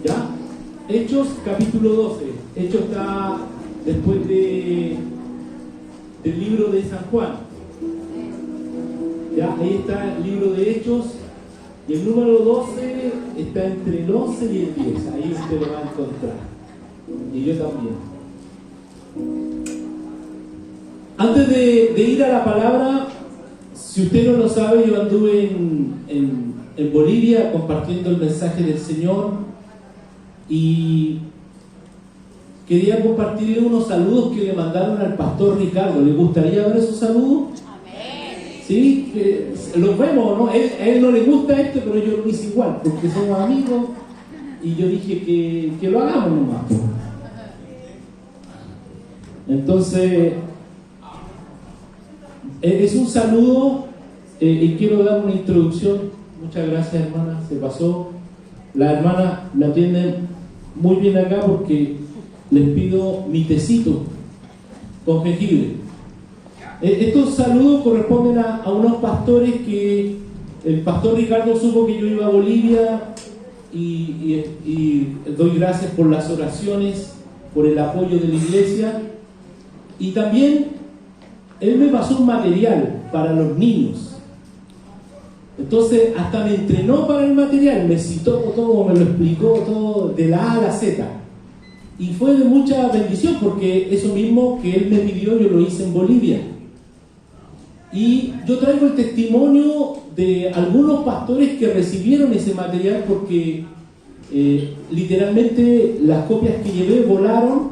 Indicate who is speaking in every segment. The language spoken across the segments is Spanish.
Speaker 1: ¿Ya? Hechos capítulo 12. Hechos está después del libro de San Juan. ¿Ya? Ahí está el libro de Hechos. Y el número 12 está entre el 11 y el 10. Ahí usted lo va a encontrar. Y yo también. Antes de ir a la palabra, si usted no lo sabe, yo anduve en Bolivia compartiendo el mensaje del Señor y quería compartirle unos saludos que le mandaron al pastor Ricardo. ¿Le gustaría ver esos saludos? Sí, los vemos, ¿no? A él no le gusta esto, pero yo lo hice igual, porque somos amigos y yo dije que lo hagamos nomás. Entonces, es un saludo y quiero dar una introducción. Muchas gracias, hermana, se pasó. La hermana me atienden muy bien acá porque les pido mi tecito con jengibre. Estos saludos corresponden a unos pastores que el pastor Ricardo supo que yo iba a Bolivia y doy gracias por las oraciones, por el apoyo de la iglesia, y también él me pasó un material para los niños. Entonces hasta me entrenó para el material, me citó todo, me lo explicó todo de la A a la Z, y fue de mucha bendición porque eso mismo que él me pidió yo lo hice en Bolivia. Y yo traigo el testimonio de algunos pastores que recibieron ese material porque literalmente las copias que llevé volaron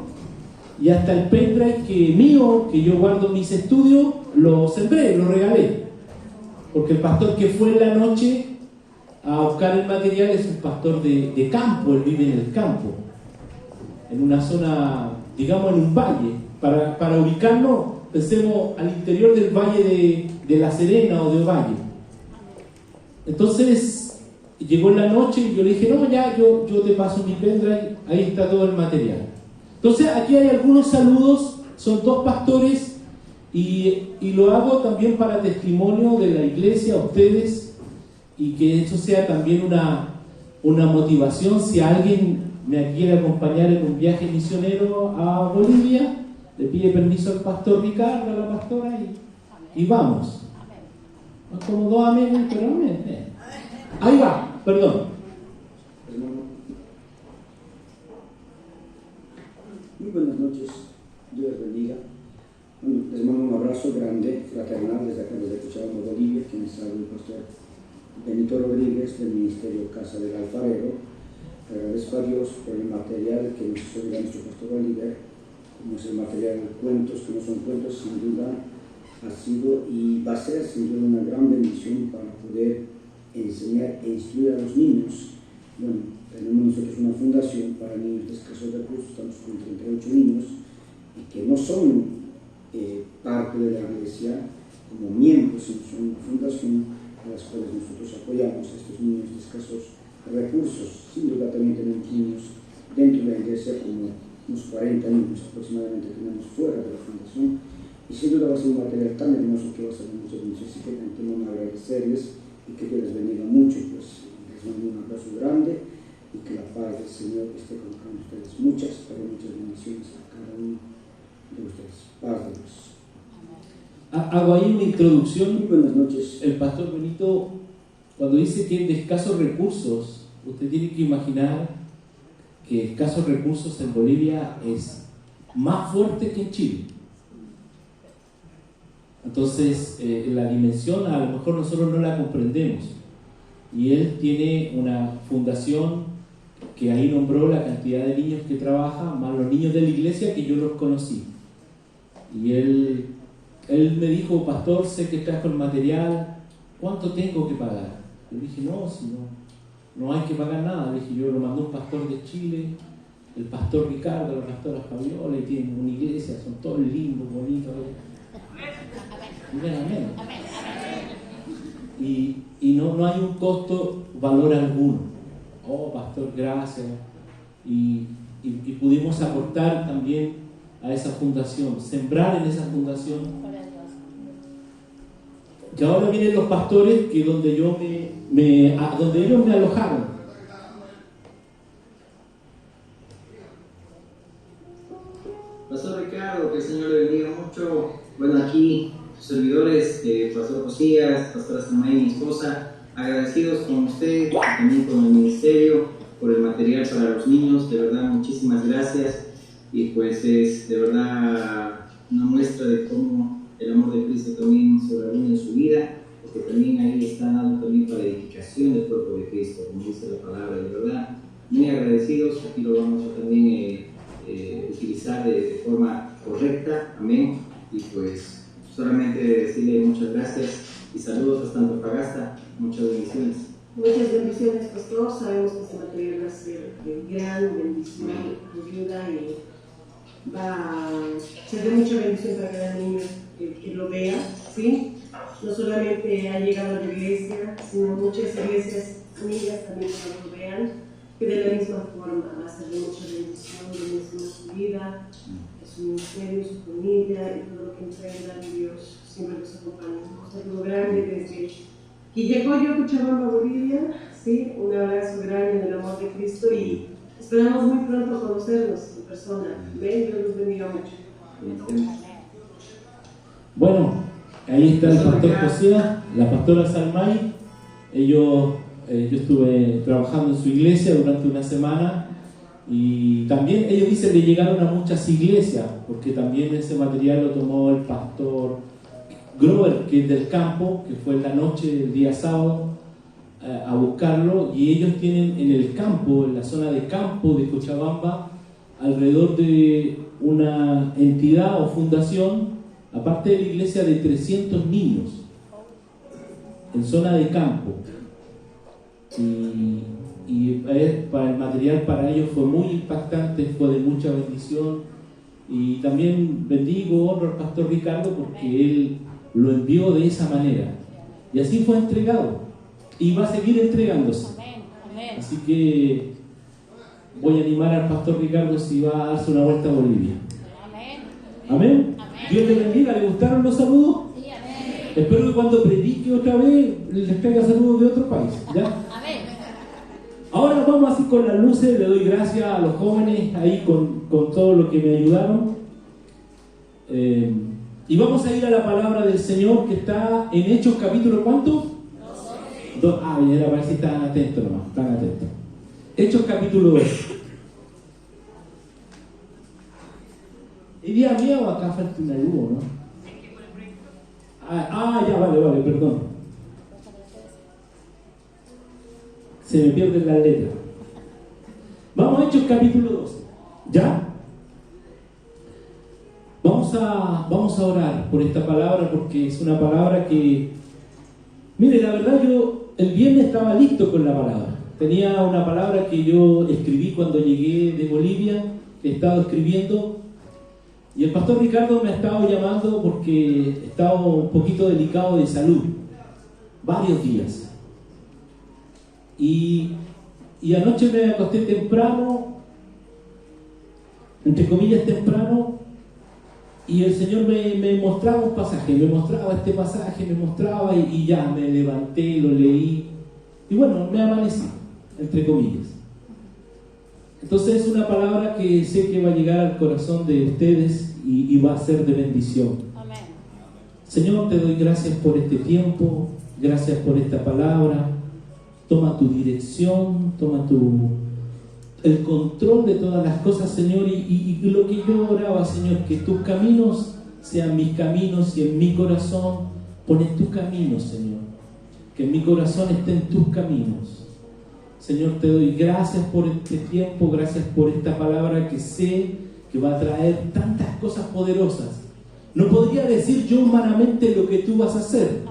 Speaker 1: y hasta el pendrive que yo guardo en mis estudios lo sembré, lo regalé, porque el pastor que fue en la noche a buscar el material es un pastor de campo, él vive en el campo, en una zona, digamos en un valle, para ubicarnos. Pensemos al interior del valle de La Serena o de Ovalle. Entonces llegó en la noche y yo le dije, no, ya yo te paso mi pendrive, ahí está todo el material. Entonces aquí hay algunos saludos, son dos pastores y lo hago también para testimonio de la iglesia a ustedes y que eso sea también una motivación si alguien me quiere acompañar en un viaje misionero a Bolivia. Le pide permiso al pastor Ricardo, a la pastora y vamos. No como dos amén, pero amén. Ahí va, perdón.
Speaker 2: Muy buenas noches, Dios les bendiga. Les mando un abrazo grande, fraternal, desde acá, desde Cochabamba, Bolivia, quien les habla el pastor Benito Rodríguez del Ministerio Casa del Alfarero. Agradezco a Dios por el material que nos hizo llegar nuestro pastor Oliver. Como es el material de cuentos, que no son cuentos, sin duda ha sido y va a ser sin duda una gran bendición para poder enseñar e instruir a los niños. Bueno, tenemos nosotros una fundación para niños de escasos recursos, estamos con 38 niños y que no son parte de la iglesia como miembros, sino son una fundación a las cuales nosotros apoyamos a estos niños de escasos recursos. Sin duda también tenemos niños dentro de la iglesia, como unos 40 niños aproximadamente tenemos fuera de la fundación, y sin duda va a ser un material tan hermoso que va a ser de mucha bendición. Así que tenemos que agradecerles y que Dios les bendiga mucho. Pues les mando un abrazo grande y que la paz del Señor esté con ustedes. Muchas bendiciones a cada uno de ustedes. Paz de Dios.
Speaker 1: Hago ahí una introducción.
Speaker 2: Muy buenas noches.
Speaker 1: El pastor Benito, cuando dice que es de escasos recursos, usted tiene que imaginar que escasos recursos en Bolivia es más fuerte que en Chile. Entonces, la dimensión a lo mejor nosotros no la comprendemos. Y él tiene una fundación que ahí nombró la cantidad de niños que trabaja, más los niños de la iglesia que yo los conocí. Y él me dijo, pastor, sé que trajo el material, ¿cuánto tengo que pagar? Yo dije, no, si no hay que pagar nada. Le dije, yo lo mandó un pastor de Chile, el pastor Ricardo, la pastora Fabiola, y tienen una iglesia, son todos lindos, bonitos. Amén. Y no hay un costo, valor alguno. Oh, pastor, gracias. Y pudimos aportar también a esa fundación, sembrar en esa fundación. Que ahora vienen los pastores que donde ellos me alojaron.
Speaker 3: Ricardo, que el Señor le bendiga mucho. Bueno, aquí sus servidores, Pastor Josías, Pastora Samay, mi esposa, agradecidos con usted y también con el ministerio por el material para los niños. De verdad, muchísimas gracias. Y pues es de verdad una muestra de cómo el amor de Cristo también sobreabunda en su vida, porque también ahí está dando también para edificación del cuerpo de Cristo, como dice la palabra. De verdad, muy agradecidos. Aquí lo vamos a también utilizar de forma correcta. Amén. Y pues solamente decirle muchas gracias y saludos hasta Antofagasta. Muchas bendiciones.
Speaker 4: Muchas bendiciones, pastor. Sabemos que este material va a ser de gran bendición, ayuda y va a ser de mucha bendición para cada niño que lo vea, ¿sí? No solamente ha llegado a la iglesia, sino muchas iglesias amigas también cuando lo vean, que de la misma forma va a ser de mucha bendición, de su vida, su ministerio, su familia y todo lo que entrega Dios siempre los acompaña. Un saludo grande desde Quillacoyo, Cochabamba, Bolivia, ¿sí? Un abrazo grande en el amor de Cristo y esperamos muy pronto conocernos en persona. Ven, Dios los bendiga mucho.
Speaker 1: Bueno, ahí está el pastor Josías, la pastora Salmay. Yo estuve trabajando en su iglesia durante una semana y también ellos dicen que llegaron a muchas iglesias, porque también ese material lo tomó el pastor Grover, que es del campo, que fue en la noche del día sábado a buscarlo, y ellos tienen en el campo, en la zona de campo de Cochabamba, alrededor de una entidad o fundación, aparte de la iglesia, de 300 niños en zona de campo. Y para el material para ellos fue muy impactante, fue de mucha bendición. Y también bendigo, honro al pastor Ricardo porque él lo envió de esa manera. Y así fue entregado. Y va a seguir entregándose. Así que voy a animar al pastor Ricardo si va a darse una vuelta a Bolivia. Amén. Dios le bendiga. ¿Le gustaron los saludos?
Speaker 5: Sí, amén.
Speaker 1: Espero que cuando predique otra vez les traiga saludos de otro país. ¿Ya?
Speaker 5: Amén.
Speaker 1: Ahora vamos así con las luces. Le doy gracias a los jóvenes ahí con todo lo que me ayudaron. Y vamos a ir a la palabra del Señor que está en Hechos capítulo ¿cuánto? 2. Era para ver si estaban atentos nomás. Están atentos. Hechos capítulo 2. ¿Iría mía o acá falta una luz, no? Ya, vale, perdón. Se me pierden las letras. Vamos a Hechos capítulo 12. ¿Ya? Vamos a orar por esta palabra porque es una palabra que... Mire, la verdad yo el viernes estaba listo con la palabra. Tenía una palabra que yo escribí cuando llegué de Bolivia, que he estado escribiendo. Y el pastor Ricardo me ha estado llamando porque estaba un poquito delicado de salud. Varios días. Y anoche me acosté temprano, entre comillas temprano, y el Señor me mostraba un pasaje, me mostraba este pasaje, me mostraba y ya me levanté, lo leí, y bueno, me amanecí, entre comillas. Entonces es una palabra que sé que va a llegar al corazón de ustedes y va a ser de bendición.
Speaker 5: Amén.
Speaker 1: Señor, te doy gracias por este tiempo, gracias por esta palabra. Toma tu dirección, toma el control de todas las cosas, Señor, y lo que yo oraba, Señor, que tus caminos sean mis caminos y en mi corazón pones tus caminos, Señor, que en mi corazón estén tus caminos. Señor, te doy gracias por este tiempo, gracias por esta palabra que sé que va a traer tantas cosas poderosas. No podría decir yo humanamente lo que tú vas a hacer,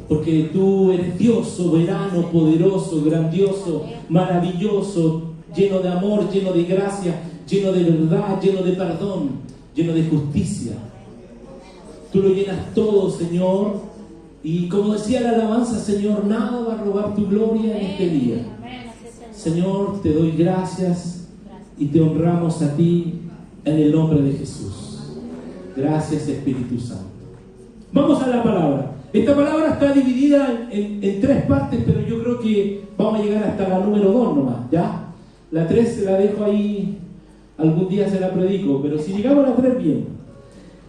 Speaker 1: porque tú eres Dios soberano, poderoso, grandioso, maravilloso, lleno de amor, lleno de gracia, lleno de verdad, lleno de perdón, lleno de justicia. Tú lo llenas todo, Señor, y como decía la alabanza, Señor, nada va a robar tu gloria en este día. Señor, te doy gracias y te honramos a ti en el nombre de Jesús. Gracias, Espíritu Santo. Vamos a la palabra. Esta palabra está dividida en 3 partes, pero yo creo que vamos a llegar hasta la número 2 nomás, ¿ya? La 3 se la dejo ahí, algún día se la predico, pero si llegamos a la 3, bien.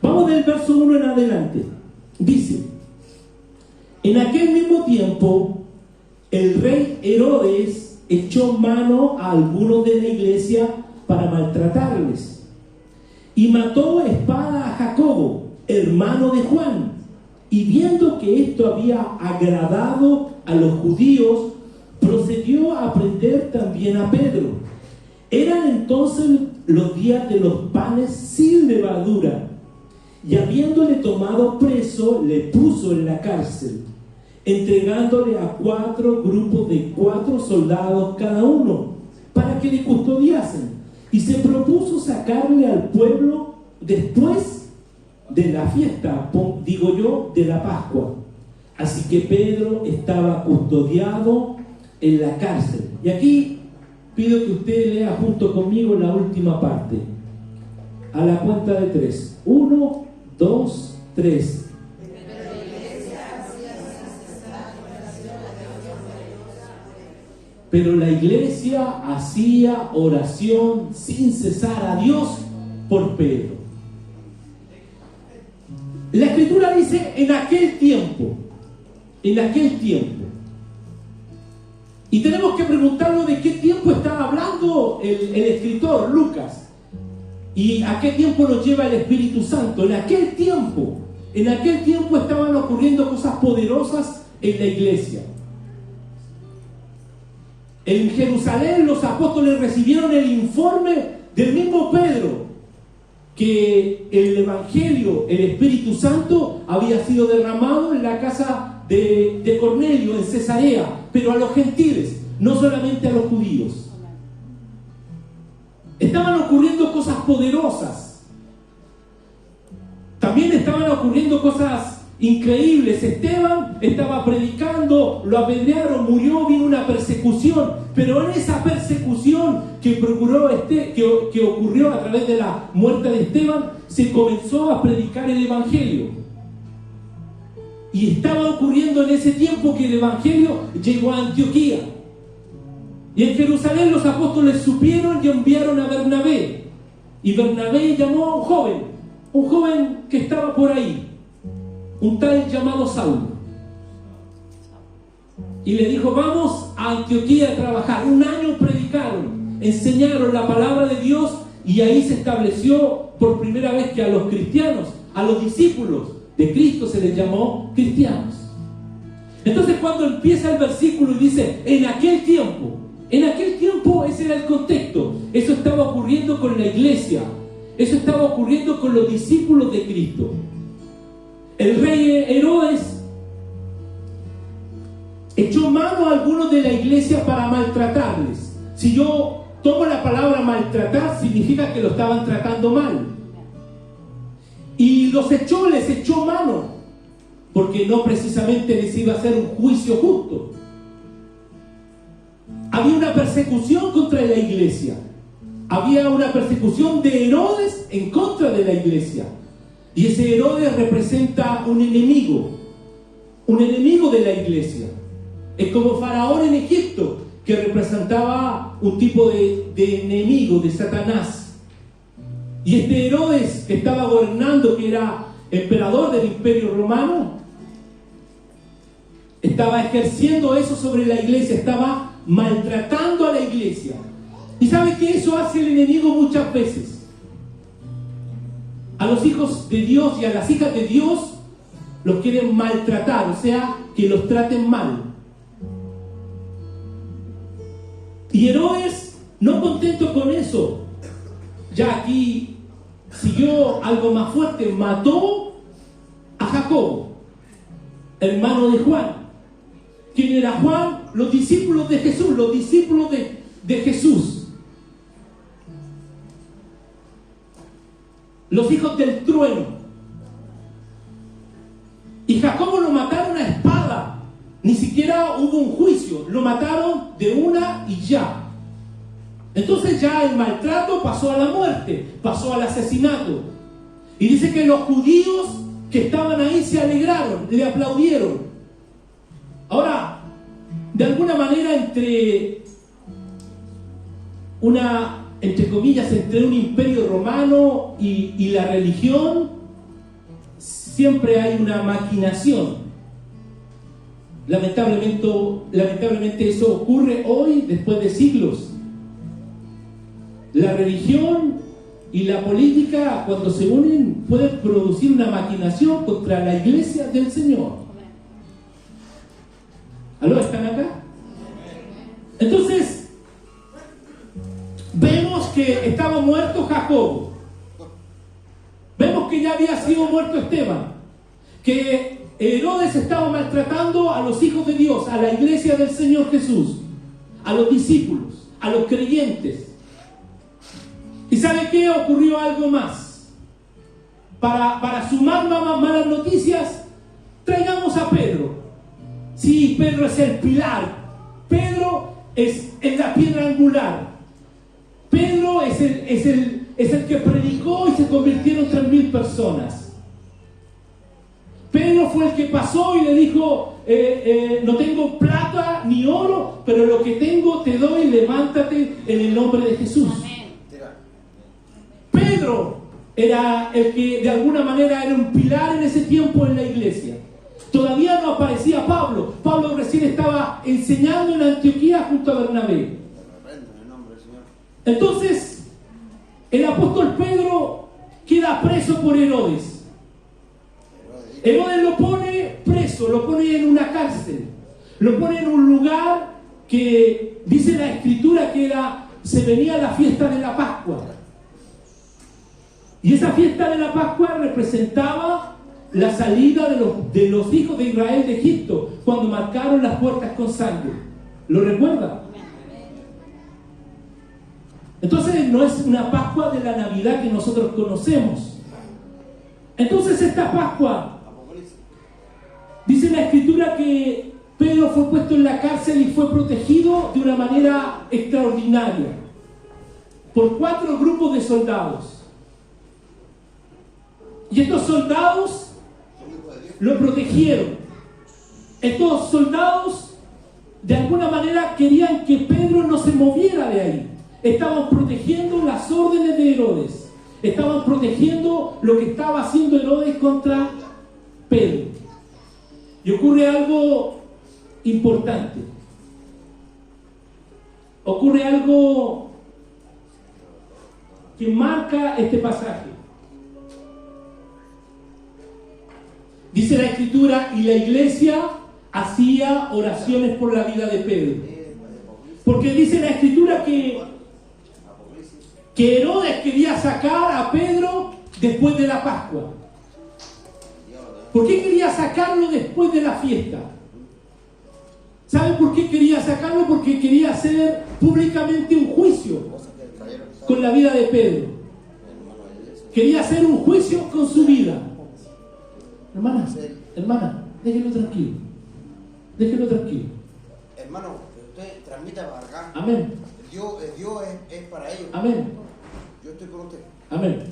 Speaker 1: Vamos del verso 1 en adelante. Dice: en aquel mismo tiempo, el rey Herodes echó mano a algunos de la iglesia para maltratarles, y mató a espada a Jacobo, hermano de Juan. Y viendo que esto había agradado a los judíos, procedió a prender también a Pedro. Eran entonces los días de los panes sin levadura, y habiéndole tomado preso, le puso en la cárcel, entregándole a 4 grupos de 4 soldados cada uno, para que le custodiasen, y se propuso sacarle al pueblo después de la fiesta, digo yo, de la Pascua. Así que Pedro estaba custodiado en la cárcel. Y aquí pido que usted lea junto conmigo la última parte, a la cuenta de 3. 1, 2, 3. Pero la iglesia hacía oración sin cesar a Dios por Pedro. La escritura dice en aquel tiempo. Y tenemos que preguntarnos de qué tiempo estaba hablando el escritor Lucas. Y a qué tiempo nos lleva el Espíritu Santo. En aquel tiempo estaban ocurriendo cosas poderosas en la iglesia. En Jerusalén los apóstoles recibieron el informe del mismo Pedro, que el Evangelio, el Espíritu Santo, había sido derramado en la casa de Cornelio, en Cesarea, pero a los gentiles, no solamente a los judíos. Estaban ocurriendo cosas poderosas. También estaban ocurriendo cosas increíbles. Esteban estaba predicando, lo apedrearon, murió, vino una persecución, pero en esa persecución que ocurrió a través de la muerte de Esteban, se comenzó a predicar el Evangelio. Y estaba ocurriendo en ese tiempo que el Evangelio llegó a Antioquía. Y en Jerusalén los apóstoles supieron y enviaron a Bernabé. Y Bernabé llamó a un joven que estaba por ahí, un tal llamado Saulo, y le dijo: vamos a Antioquía a trabajar. 1 año predicaron, enseñaron la palabra de Dios, y ahí se estableció por primera vez que a los cristianos, a los discípulos de Cristo, se les llamó cristianos. Entonces, cuando empieza el versículo y dice en aquel tiempo, ese era el contexto. Eso estaba ocurriendo con la iglesia, eso estaba ocurriendo con los discípulos de Cristo. El rey Herodes echó mano a algunos de la iglesia para maltratarles. Si yo tomo la palabra maltratar, significa que lo estaban tratando mal. Y les echó mano, porque no precisamente les iba a hacer un juicio justo. Había una persecución contra la iglesia. Había una persecución de Herodes en contra de la iglesia. Y ese Herodes representa un enemigo de la iglesia. Es como Faraón en Egipto, que representaba un tipo de enemigo, de Satanás. Y este Herodes que estaba gobernando, que era emperador del Imperio Romano, estaba ejerciendo eso sobre la iglesia, estaba maltratando a la iglesia. ¿Y sabe qué? Eso hace el enemigo muchas veces. A los hijos de Dios y a las hijas de Dios los quieren maltratar, o sea, que los traten mal. Y Herodes, no contento con eso, ya aquí siguió algo más fuerte: mató a Jacobo, hermano de Juan. ¿Quién era Juan? Los discípulos de Jesús, de Jesús. Los hijos del trueno. Y Jacobo lo mataron a espada. Ni siquiera hubo un juicio. Lo mataron de una y ya. Entonces ya el maltrato pasó a la muerte, pasó al asesinato. Y dice que los judíos que estaban ahí se alegraron, le aplaudieron. Ahora, de alguna manera, entre comillas, entre un imperio romano y la religión, siempre hay una maquinación. Lamentablemente eso ocurre hoy, después de siglos. La religión y la política, cuando se unen, pueden producir una maquinación contra la iglesia del Señor. ¿Aló? ¿Están acá? Entonces, vemos que estaba muerto Jacob. Vemos que ya había sido muerto Esteban. Que Herodes estaba maltratando a los hijos de Dios, a la iglesia del Señor Jesús, a los discípulos, a los creyentes. ¿Y sabe qué? Ocurrió algo más. Para sumar malas noticias, traigamos a Pedro. Sí, Pedro es el pilar. Pedro es la piedra angular. Pedro es el que predicó y se convirtieron 3.000 personas. Pedro fue el que pasó y le dijo, no tengo plata ni oro, pero lo que tengo te doy, levántate en el nombre de Jesús. Pedro era el que de alguna manera era un pilar en ese tiempo en la iglesia. Todavía no aparecía Pablo. Pablo recién estaba enseñando en Antioquía junto a Bernabé. Entonces, el apóstol Pedro queda preso por Herodes. Herodes lo pone preso, lo pone en una cárcel, lo pone en un lugar que dice la Escritura que se venía la fiesta de la Pascua. Y esa fiesta de la Pascua representaba la salida de los hijos de Israel de Egipto, cuando marcaron las puertas con sangre. ¿Lo recuerdan? Entonces no es una Pascua de la Navidad que nosotros conocemos. Entonces esta Pascua, dice la Escritura que Pedro fue puesto en la cárcel y fue protegido de una manera extraordinaria por 4 grupos de soldados. Y estos soldados lo protegieron. Estos soldados de alguna manera querían que Pedro no se moviera de ahí. Estaban protegiendo las órdenes de Herodes. Estaban protegiendo lo que estaba haciendo Herodes contra Pedro. Y ocurre algo importante. Ocurre algo que marca este pasaje. Dice la Escritura, y la iglesia hacía oraciones por la vida de Pedro. Porque dice la Escritura que Herodes quería sacar a Pedro después de la Pascua. ¿Por qué quería sacarlo después de la fiesta? ¿Saben por qué quería sacarlo? Porque quería hacer públicamente un juicio con la vida de Pedro. Quería hacer un juicio con su vida. Hermana, déjelo tranquilo. Déjelo tranquilo.
Speaker 5: Hermano, que usted transmita para acá.
Speaker 1: Amén.
Speaker 5: Dios es para ellos.
Speaker 1: Amén.
Speaker 5: Yo estoy con usted.
Speaker 1: Amén.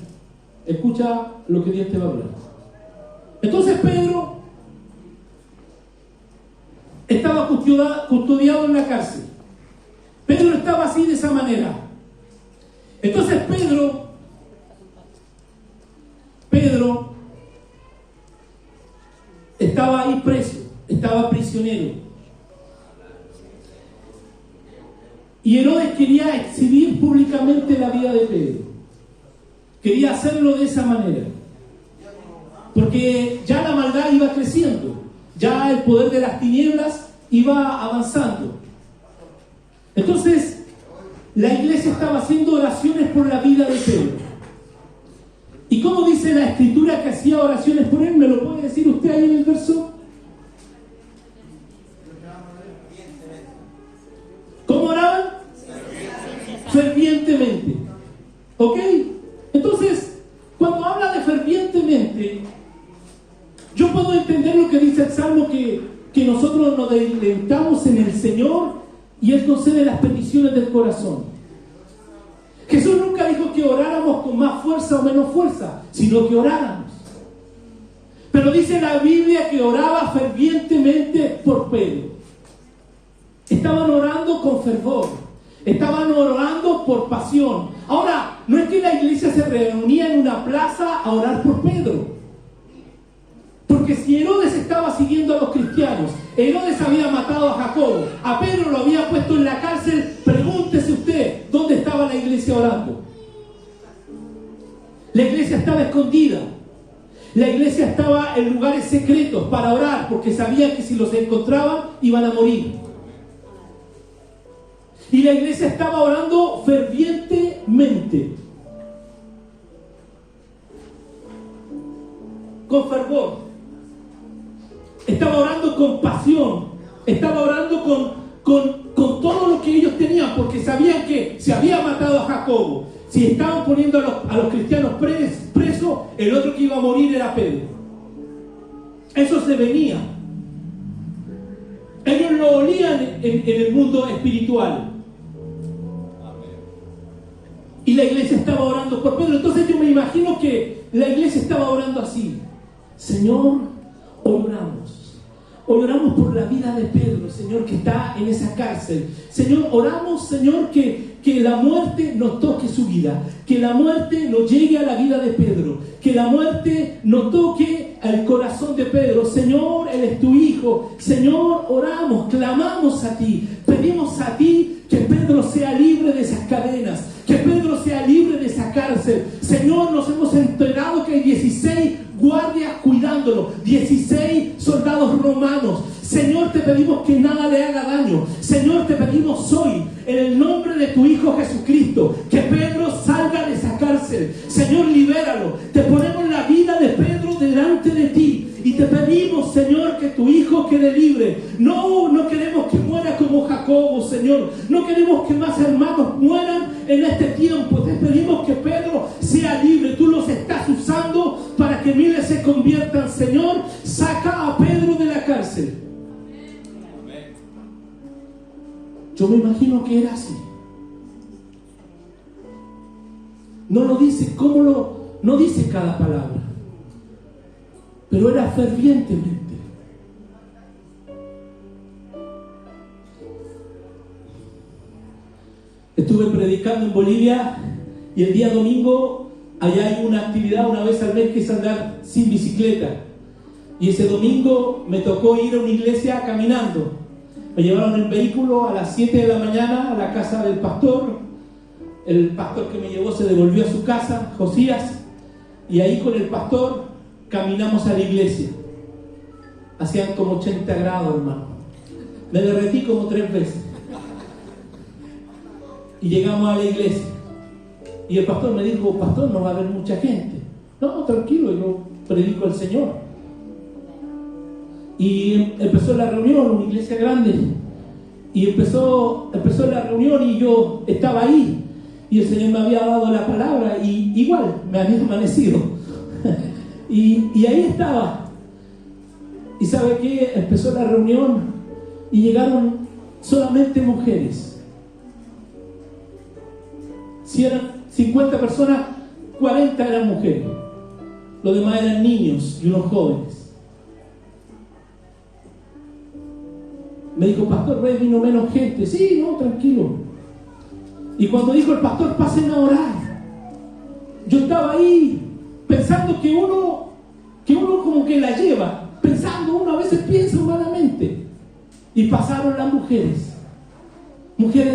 Speaker 1: Escucha lo que Dios te va a hablar. Entonces Pedro estaba custodiado en la cárcel. Pedro estaba así, de esa manera. Entonces Pedro estaba ahí preso, estaba prisionero. Y Herodes quería exhibir públicamente la vida de Pedro. Quería hacerlo de esa manera. Porque ya la maldad iba creciendo. Ya el poder de las tinieblas iba avanzando. Entonces, la iglesia estaba haciendo oraciones por la vida de Pedro. ¿Y cómo dice la Escritura que hacía oraciones por él? ¿Me lo puede decir usted ahí en el verso? ¿Cómo oraban? Fervientemente. ¿Ok? Entonces, cuando habla de fervientemente, yo puedo entender lo que dice el Salmo, que nosotros nos deleitamos en el Señor y Él concede las peticiones del corazón. Jesús nunca dijo que oráramos con más fuerza o menos fuerza, sino que oráramos. Pero dice la Biblia que oraba fervientemente por Pedro. Estaban orando con fervor. Estaban orando por pasión. Ahora, no es que la iglesia se reunía en una plaza a orar por Pedro. Porque si Herodes estaba siguiendo a los cristianos, Herodes había matado a Jacobo, a Pedro lo había puesto en la cárcel, pregúntese usted, ¿dónde estaba la iglesia orando? La iglesia estaba escondida. La iglesia estaba en lugares secretos para orar, porque sabían que si los encontraban iban a morir. Y la iglesia estaba orando fervientemente, con fervor. Estaba orando con pasión. Estaba orando con todo lo que ellos tenían, porque sabían que se había matado a Jacobo. Si estaban poniendo a los cristianos presos, el otro que iba a morir era Pedro. Eso se venía. Ellos lo olían en el mundo espiritual. Y la iglesia estaba orando por Pedro. Entonces yo me imagino que la iglesia estaba orando así: Señor, hoy oramos. Hoy oramos por la vida de Pedro, Señor, que está en esa cárcel. Señor, oramos, Señor, que la muerte no toque su vida, que la muerte no llegue a la vida de Pedro, que la muerte no toque al corazón de Pedro. Señor, Él es tu Hijo. Señor, oramos, clamamos a ti, pedimos a ti que Pedro sea libre de esas cadenas, que Pedro sea libre de esa cárcel. Señor, nos hemos enterado que hay 16 guardias cuidándolo, 16 soldados romanos. Señor, te pedimos que nada le haga daño. Señor, te pedimos hoy, en el nombre de tu Hijo Jesucristo, que Pedro salga de esa cárcel. Señor, libéralo. Te ponemos la vida de Pedro delante de ti y te pedimos, Señor, que tu Hijo quede libre. No queremos que muera como Jacobo, Señor. No queremos que más hermanos mueran en este tiempo. Te pedimos que Pedro sea libre. Tú los estás usando para que miles se conviertan. Señor, saca a Pedro de la cárcel. Yo me imagino que era así. No lo dice, no dice cada palabra, pero era fervientemente. Estuve predicando en Bolivia y el día domingo allá hay una actividad una vez al mes que es andar sin bicicleta. Y ese domingo me tocó ir a una iglesia caminando. Me llevaron en vehículo a las 7 de la mañana a la casa del pastor. El pastor que me llevó se devolvió a su casa, Josías, y ahí con el pastor caminamos a la iglesia. Hacían como 80 grados, hermano. Me derretí como 3 veces. Y llegamos a la iglesia. Y el pastor me dijo: pastor, no va a haber mucha gente. No, tranquilo, yo predico al Señor. Y empezó la reunión, una iglesia grande. Y empezó la reunión y yo estaba ahí. Y el Señor me había dado la palabra y igual me había amanecido. y ahí estaba. ¿Y sabe qué? Empezó la reunión y llegaron solamente mujeres. Si eran 50 personas, 40 eran mujeres. Los demás eran niños y unos jóvenes. Me dijo: pastor, ¿ves? Vino menos gente. Sí, no, tranquilo. Y cuando dijo el pastor: pasen a orar, yo estaba ahí pensando que uno como que la lleva, pensando, uno a veces piensa humanamente. Y pasaron las mujeres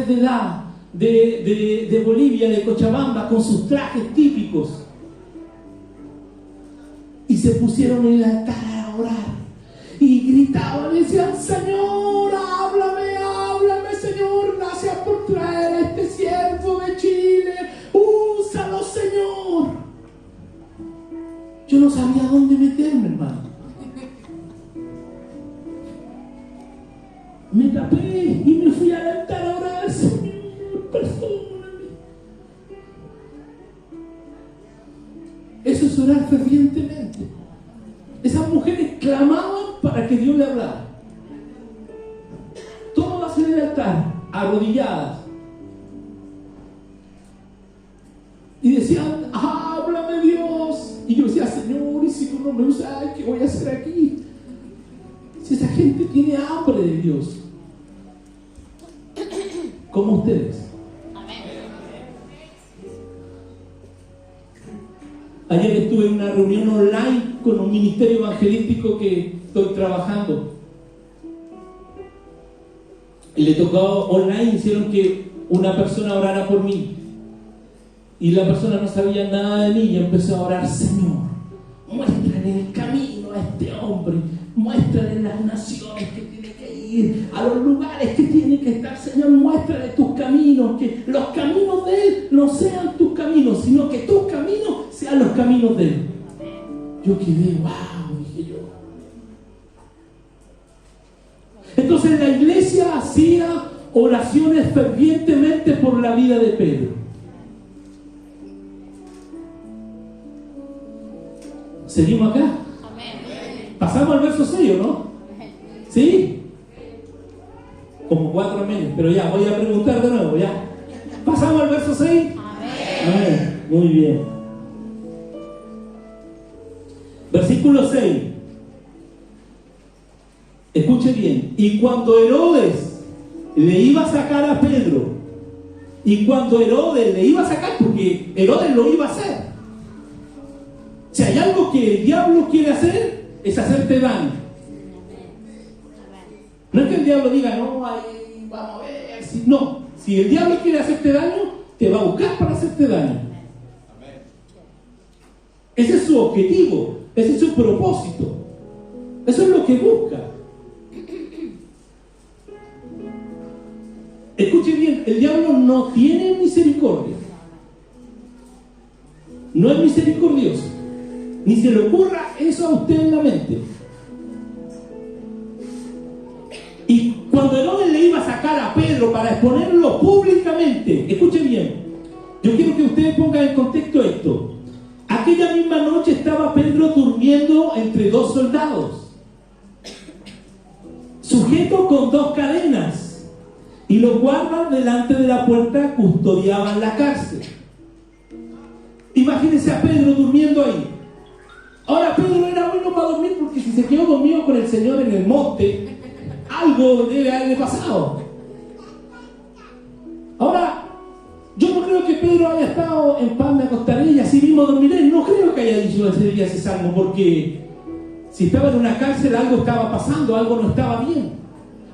Speaker 1: de edad, de Bolivia, de Cochabamba, con sus trajes típicos. Y se pusieron en el altar a orar. Y gritaban y decían: Señor, háblame, Señor, gracias por traer a este siervo de Chile, úsalo, Señor. Yo no sabía dónde meterme, hermano. Me tapé y me fui al altar a orar: Señor, perdóname. Eso es orar fervientemente. Esas mujeres clamaban para que Dios le hablara. Todas en el altar, arrodilladas. Y decían: háblame, Dios. Y yo decía: Señor, y si tú no me usas, ¿qué voy a hacer aquí? Si esa gente tiene hambre de Dios, como ustedes. Ayer estuve en una reunión online con un ministerio evangelístico que estoy trabajando. Y le tocó online, hicieron que una persona orara por mí. Y la persona no sabía nada de mí y empezó a orar: Señor, muéstrale el camino a este hombre, muéstrale las naciones que tiene que ir, a los lugares que tiene que estar. Señor, muéstrale tus caminos, que los caminos de Él no sean tus caminos, sino que tus caminos sean los caminos de Él. Yo quedé, wow, dije yo. Entonces la iglesia hacía oraciones fervientemente por la vida de Pedro. ¿Seguimos acá? Pasamos al verso 6, ¿o no? ¿Sí? Como 4 amén, pero ya, voy a preguntar de nuevo, ya. ¿Pasamos al verso 6? Amén. Muy bien. Versículo 6. Escuche bien. Y cuando Herodes le iba a sacar a Pedro, porque Herodes lo iba a hacer. Si hay algo que el diablo quiere hacer, es hacerte daño. No es que el diablo diga, no, ahí vamos a ver. No, si el diablo quiere hacerte daño, te va a buscar para hacerte daño. Ese es su objetivo, ese es su propósito. Eso es lo que busca. Escuche bien, el diablo no tiene misericordia. No es misericordioso. Ni se le ocurra eso a usted en la mente. Y cuando Herodes le iba a sacar a Pedro para exponerlo públicamente, escuche bien, yo quiero que ustedes pongan en contexto esto. Aquella misma noche estaba Pedro durmiendo entre 2 soldados, sujeto con 2 cadenas, y los guardas delante de la puerta custodiaban la cárcel. Imagínense a Pedro durmiendo ahí. Ahora, Pedro era bueno para dormir, porque si se quedó dormido con el Señor en el monte, algo debe haberle pasado. Ahora, yo no creo que Pedro haya estado en paz, me acostaré y así mismo dormiré. No creo que haya dicho ese salmo, porque si estaba en una cárcel, algo estaba pasando, algo no estaba bien.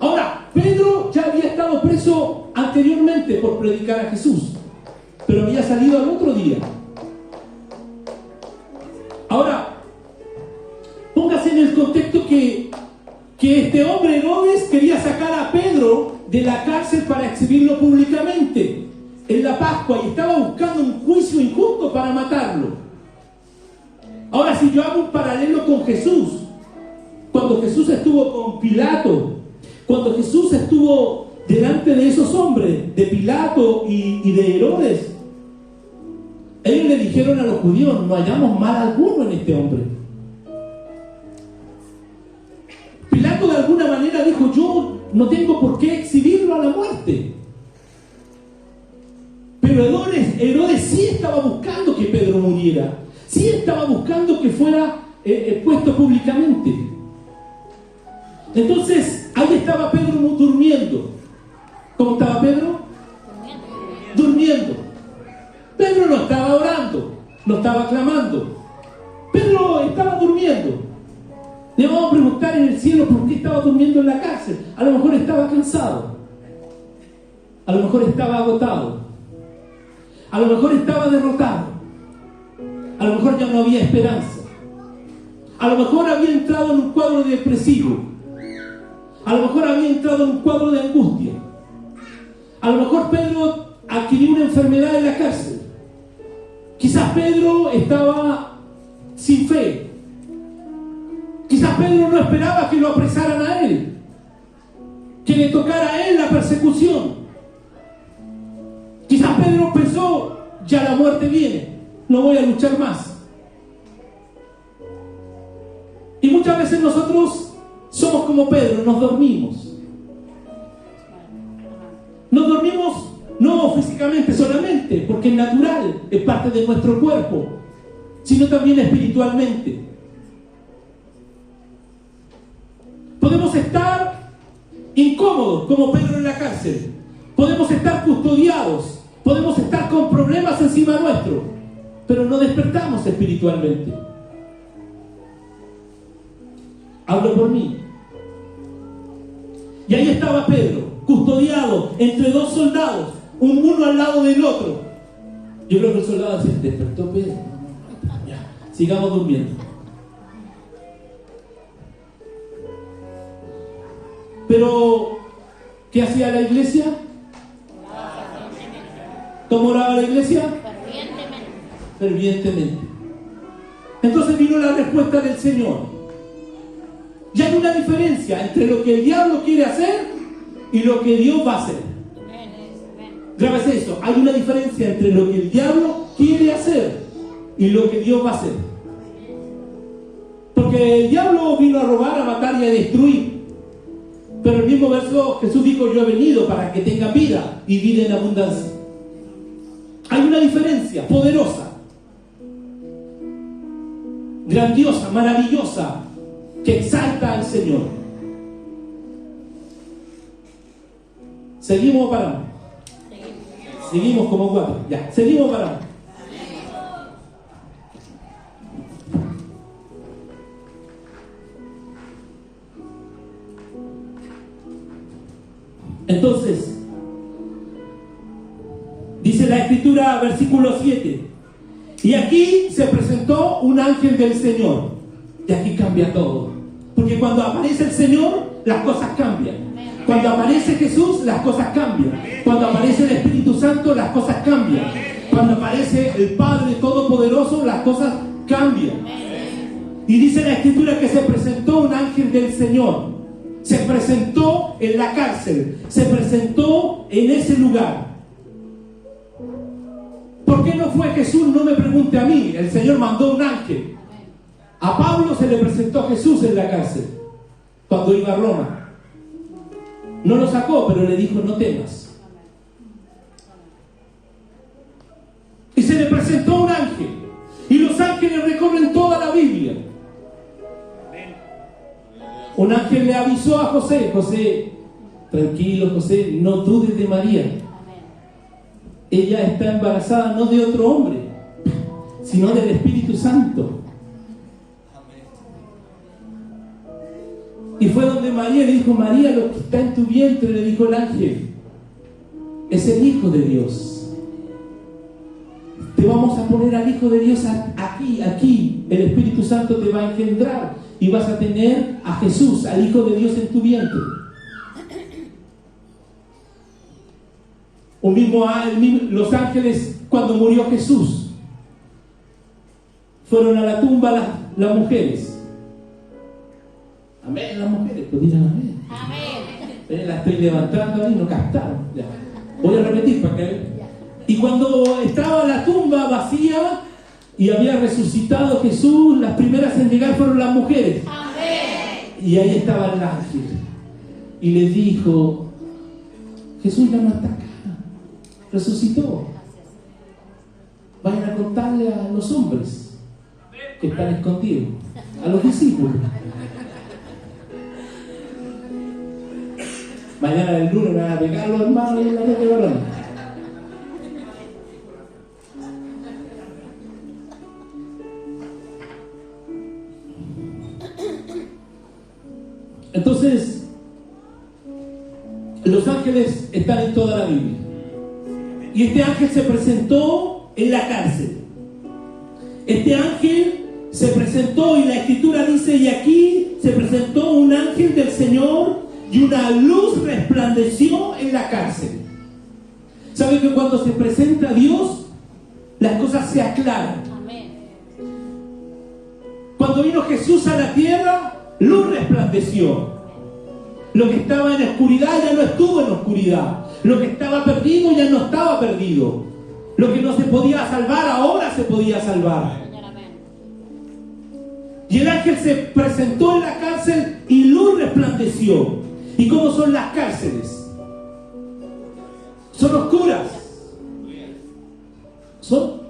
Speaker 1: Ahora, Pedro ya había estado preso anteriormente por predicar a Jesús, pero había salido al otro día. Ahora, póngase en el contexto que este hombre Herodes quería sacar a Pedro de la cárcel para exhibirlo públicamente en la Pascua y estaba buscando un juicio injusto para matarlo. Ahora, si yo hago un paralelo con Jesús, cuando Jesús estuvo con Pilato, cuando Jesús estuvo delante de esos hombres, de Pilato y de Herodes, ellos le dijeron a los judíos: no hallamos mal alguno en este hombre. Pilato de alguna manera dijo: yo no tengo por qué exhibirlo a la muerte. Pero Herodes sí estaba buscando que Pedro muriera, sí estaba buscando que fuera expuesto públicamente. Entonces ahí estaba Pedro durmiendo. ¿Cómo estaba Pedro? Durmiendo. Pedro no estaba orando, no estaba clamando. Pedro estaba durmiendo. Le vamos a preguntar en el cielo por qué estaba durmiendo en la cárcel. A lo mejor estaba cansado, a lo mejor estaba agotado, a lo mejor estaba derrotado, a lo mejor ya no había esperanza, a lo mejor había entrado en un cuadro depresivo, a lo mejor había entrado en un cuadro de angustia, a lo mejor Pedro adquirió una enfermedad en la cárcel. Quizás Pedro estaba sin fe. Quizás Pedro no esperaba que lo apresaran a él, que le tocara a él la persecución. Quizás Pedro pensó: ya la muerte viene, no voy a luchar más. Y muchas veces nosotros somos como Pedro, nos dormimos. Nos dormimos no físicamente solamente, porque es natural, es parte de nuestro cuerpo, sino también espiritualmente. Podemos estar incómodos, como Pedro en la cárcel. Podemos estar custodiados. Podemos estar con problemas encima nuestro. pero no despertamos espiritualmente. Hablo por mí. Y ahí estaba Pedro, custodiado entre dos soldados, uno al lado del otro. Yo creo que el soldado se despertó Pedro. Ya, sigamos durmiendo. Pero, ¿qué hacía la iglesia? ¿Cómo oraba la iglesia? Fervientemente. Entonces vino la respuesta del Señor. Y hay una diferencia entre lo que el diablo quiere hacer y lo que Dios va a hacer. Grábese eso. Hay una diferencia entre lo que el diablo quiere hacer y lo que Dios va a hacer. Porque el diablo vino a robar, a matar y a destruir. Pero en el mismo verso Jesús dijo: yo he venido para que tengan vida y vida en abundancia. Hay una diferencia poderosa, grandiosa, maravillosa, que exalta al Señor. ¿Seguimos o paramos? Seguimos como cuatro. Ya, seguimos o paramos. Entonces, dice la Escritura, versículo 7: y aquí se presentó un ángel del Señor. Y aquí cambia todo. Porque cuando aparece el Señor, las cosas cambian. Cuando aparece Jesús, las cosas cambian. Cuando aparece el Espíritu Santo, las cosas cambian. Cuando aparece el Padre Todopoderoso, las cosas cambian. Y dice la Escritura que se presentó un ángel del Señor. Se presentó en la cárcel. Se presentó en ese lugar. ¿Por qué no fue Jesús? No me pregunte a mí. El Señor mandó un ángel. A Pablo se le presentó Jesús en la cárcel cuando iba a Roma. No lo sacó, pero le dijo: no temas. Y se le presentó un ángel. Y los ángeles recorren toda la Biblia. Un ángel le avisó a José: José, tranquilo José, no dudes de María. Ella está embarazada no de otro hombre, sino del Espíritu Santo. Y fue donde María le dijo: María, lo que está en tu vientre, le dijo el ángel, es el Hijo de Dios. Te vamos a poner al Hijo de Dios aquí. El Espíritu Santo te va a engendrar y vas a tener a Jesús, al Hijo de Dios, en tu vientre. Los ángeles, cuando murió Jesús, fueron a la tumba las mujeres. Amén, las mujeres, pues dirán amén. Amén. La estoy levantando ahí, no captaron. Ya. Voy a repetir para que vean. Y cuando estaba la tumba vacía y había resucitado Jesús, las primeras en llegar fueron las mujeres. Amén. Y ahí estaba el ángel. Y les dijo: Jesús ya no está acá, resucitó. Vayan a contarle a los hombres que están escondidos, a los discípulos. Mañana del lunes me van a pegar los hermanos y la gente de varón. Entonces, los ángeles están en toda la Biblia. Y este ángel se presentó en la cárcel. Este ángel se presentó, y la Escritura dice: y aquí se presentó un ángel del Señor, y una luz resplandeció en la cárcel. ¿Sabe que cuando se presenta Dios, las cosas se aclaran? Amén. Cuando vino Jesús a la tierra, luz resplandeció. Lo que estaba en oscuridad ya no estuvo en oscuridad. Lo que estaba perdido ya no estaba perdido. Lo que no se podía salvar ahora se podía salvar. Y el ángel se presentó en la cárcel y luz resplandeció. ¿Y cómo son las cárceles? Son oscuras. Son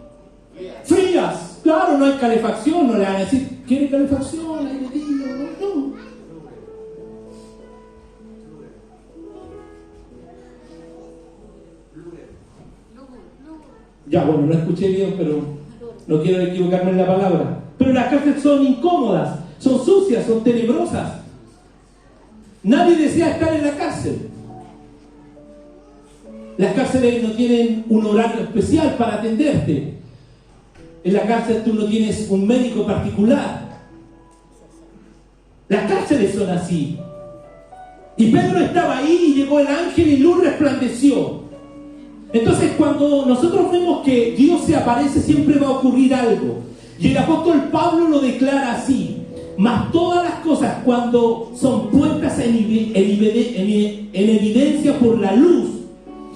Speaker 1: frías. Claro, no hay calefacción. No le van a decir: ¿quiere calefacción? Ahí le digo, no. Ya, bueno, no escuché bien, pero no quiero equivocarme en la palabra, pero las cárceles son incómodas, son sucias, son tenebrosas. Nadie desea estar en la cárcel. Las cárceles no tienen un horario especial para atenderte. En la cárcel tú no tienes un médico particular. Las cárceles son así. Y Pedro estaba ahí y llegó el ángel y luz resplandeció. Entonces, cuando nosotros vemos que Dios se aparece, siempre va a ocurrir algo. Y el apóstol Pablo lo declara así: mas todas las cosas, cuando son puestas en evidencia por la luz,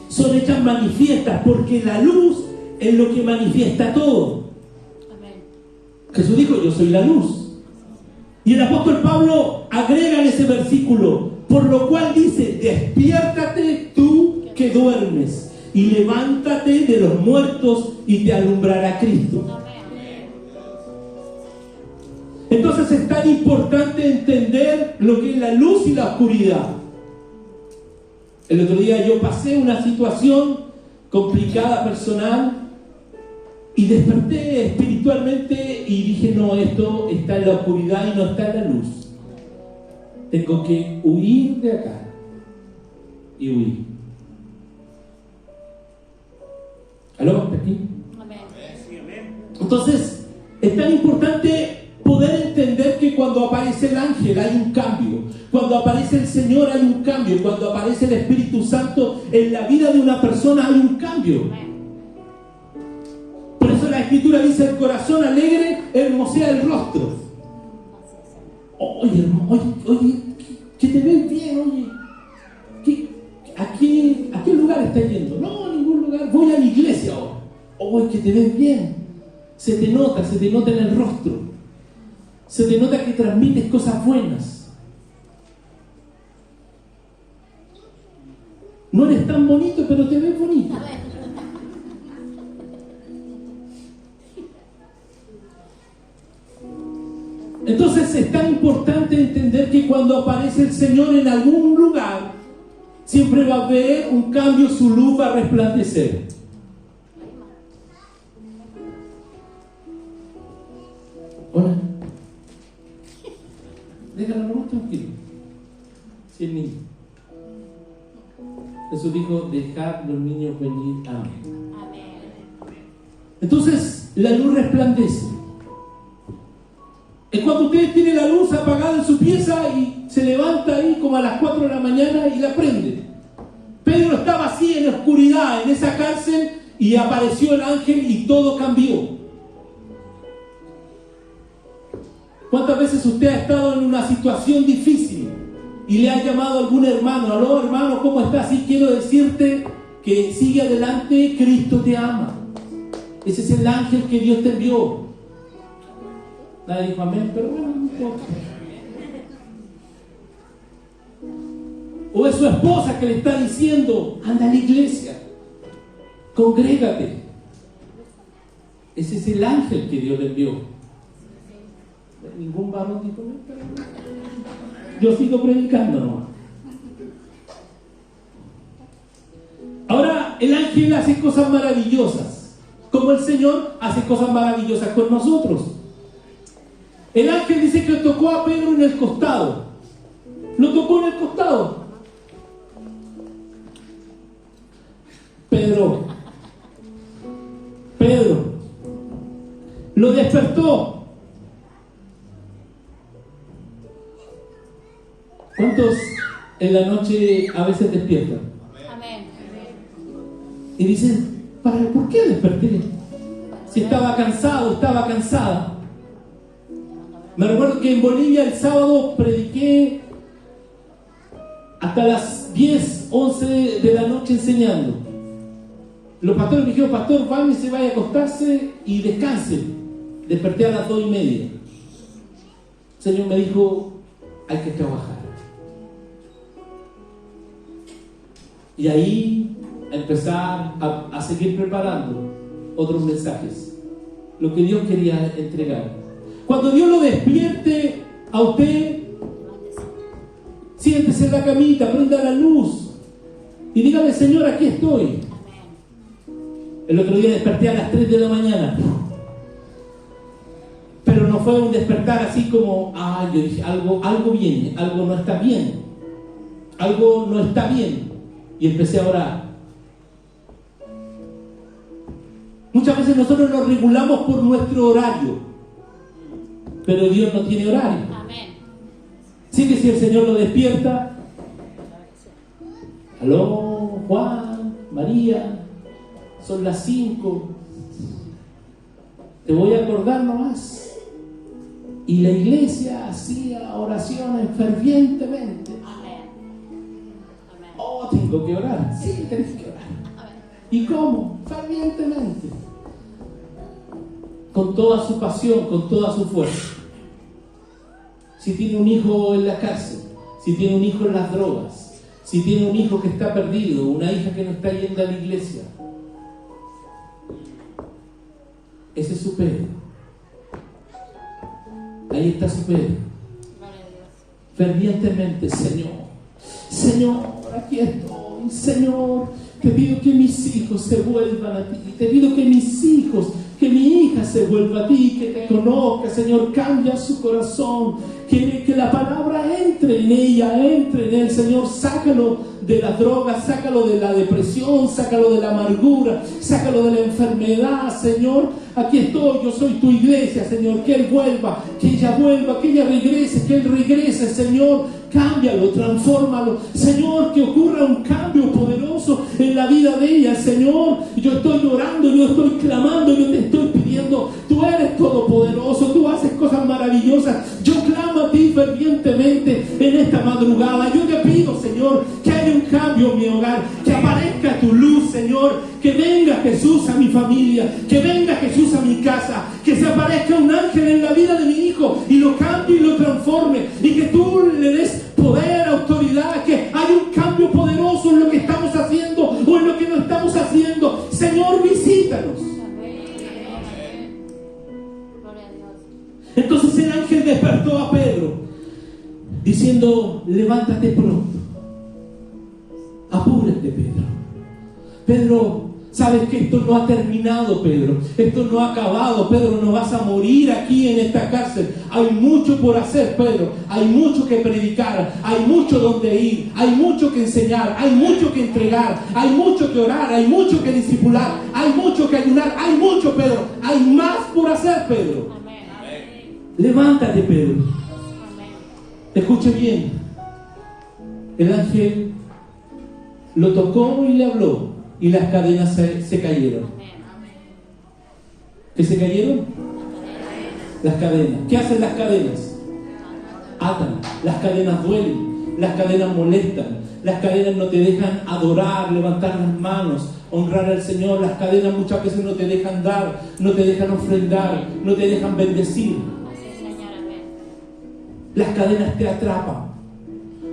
Speaker 1: son hechas manifiestas, porque la luz es lo que manifiesta todo. Amén. Jesús dijo: yo soy la luz. Y el apóstol Pablo agrega en ese versículo: por lo cual dice, despiértate tú que duermes, y levántate de los muertos, y te alumbrará Cristo. Entonces es tan importante entender lo que es la luz y la oscuridad. El otro día yo pasé una situación complicada personal y desperté espiritualmente y dije: no, esto está en la oscuridad y no está en la luz. Tengo que huir de acá. Y huí. ¿Aló? ¿Está aquí? Amén. Entonces, es tan importante poder entender que cuando aparece el ángel hay un cambio. Cuando aparece el Señor hay un cambio. Cuando aparece el Espíritu Santo en la vida de una persona hay un cambio. Por eso la Escritura dice: el corazón alegre hermosea el rostro. Oye, que te ves bien, oye. ¿A qué lugar estás yendo? No, a ningún lugar. Voy a la iglesia ahora. Oye, que te ves bien. Se te nota en el rostro. Se te nota que transmites cosas buenas. No eres tan bonito, pero te ves bonito. Entonces es tan importante entender que cuando aparece el Señor en algún lugar, siempre va a haber un cambio, su luz va a resplandecer. Hola. Déjalo nomás tranquilo. Si el niño. Jesús dijo: dejad los niños venir a mí. Entonces la luz resplandece. Es cuando usted tiene la luz apagada en su pieza y se levanta ahí como a las 4 de la mañana y la prende. Pedro estaba así en la oscuridad, en esa cárcel, y apareció el ángel y todo cambió. ¿Cuántas veces usted ha estado en una situación difícil y le ha llamado a algún hermano? Aló, hermano, ¿cómo estás? Y quiero decirte que sigue adelante, Cristo te ama. Ese es el ángel que Dios te envió. Nadie dijo amén, pero bueno, no importa. O es su esposa que le está diciendo: anda a la iglesia, congrégate. Ese es el ángel que Dios le envió. Ningún varón dijo amén, pero yo sigo predicando nomás. Ahora, el ángel hace cosas maravillosas, como el Señor hace cosas maravillosas con nosotros. El ángel dice que tocó a Pedro en el costado. Lo tocó en el costado. Pedro lo despertó. ¿Cuántos en la noche a veces despiertan? Amén. Y dicen: ¿por qué desperté? Si estaba cansado, estaba cansada. Me recuerdo que en Bolivia el sábado prediqué hasta las 10, 11 de la noche enseñando. Los pastores me dijeron: pastor, váyase, vaya a acostarse y descanse. Desperté a las 2:30. El Señor me dijo: hay que trabajar. Y ahí empezar a seguir preparando otros mensajes. Lo que Dios quería entregar. Cuando Dios lo despierte a usted, siéntese en la camita, prenda la luz y dígale: Señor, aquí estoy. El otro día desperté a las 3 de la mañana. no fue un despertar así como, yo dije, algo viene, algo no está bien, algo no está bien. Y empecé a orar. Muchas veces nosotros nos regulamos por nuestro horario, pero Dios no tiene horario.
Speaker 6: Amén.
Speaker 1: Así que si el Señor lo despierta, aló, Juan, María, son las 5, te voy a acordar nomás. Y la iglesia hacía oraciones fervientemente.
Speaker 6: Amén. Amén.
Speaker 1: Oh, tengo que orar. Sí, tenés que orar.
Speaker 6: Amén.
Speaker 1: ¿Y cómo? Fervientemente. Con toda su pasión, con toda su fuerza. Si tiene un hijo en la cárcel, si tiene un hijo en las drogas, si tiene un hijo que está perdido, una hija que no está yendo a la iglesia, ese es su Pedro. Ahí está su Pedro.
Speaker 6: Gloria a Dios.
Speaker 1: Fervientemente, Señor, aquí estoy, Señor, te pido que mis hijos se vuelvan a ti, te pido que mis hijos, que mi hija se vuelva a ti, que te conozca, Señor, cambia su corazón, que la palabra entre en ella, entre en él, Señor, sácalo de las drogas, sácalo de la depresión, sácalo de la amargura, sácalo de la enfermedad, Señor. Aquí estoy, yo soy tu iglesia, Señor, que él vuelva, que ella vuelva, que ella regrese, que él regrese, Señor. Cámbialo, transfórmalo, Señor, que ocurra un cambio poderoso en la vida de ella, Señor. Yo estoy orando, yo estoy clamando, yo te estoy pidiendo. Tú eres todopoderoso, tú haces cosas maravillosas. Yo clamo a ti fervientemente en esta madrugada. Yo te pido, Señor, que haya un cambio en mi hogar, que aparezca tu luz, Señor, que venga Jesús a mi familia, que venga Jesús a mi casa, que se aparezca un ángel en la vida de mi hijo y lo cambie y lo transforme, y que tú le des poder, autoridad, que haya un cambio poderoso en lo que estamos haciendo o en lo que no estamos haciendo. Señor, visítanos.
Speaker 6: Gloria a Dios.
Speaker 1: Entonces el ángel despertó a Pedro diciendo: levántate pronto, apúrate, Pedro. Pedro, sabes que esto no ha terminado, Pedro. Esto no ha acabado, Pedro. No vas a morir aquí en esta cárcel. Hay mucho por hacer, Pedro. Hay mucho que predicar. Hay mucho donde ir. Hay mucho que enseñar. Hay mucho que entregar. Hay mucho que orar. Hay mucho que discipular. Hay mucho que ayunar. Hay mucho, Pedro. Hay más por hacer, Pedro.
Speaker 6: Amén.
Speaker 1: Levántate, Pedro.
Speaker 6: Amén.
Speaker 1: Escuche bien. El ángel lo tocó y le habló. Y las cadenas se cayeron. ¿Qué se cayeron? Las cadenas. ¿Qué hacen las cadenas? Atan. Las cadenas duelen. Las cadenas molestan. Las cadenas no te dejan adorar, levantar las manos, honrar al Señor. Las cadenas muchas veces no te dejan dar, no te dejan ofrendar, no te dejan bendecir.
Speaker 6: Así, Señor, amén.
Speaker 1: Las cadenas te atrapan.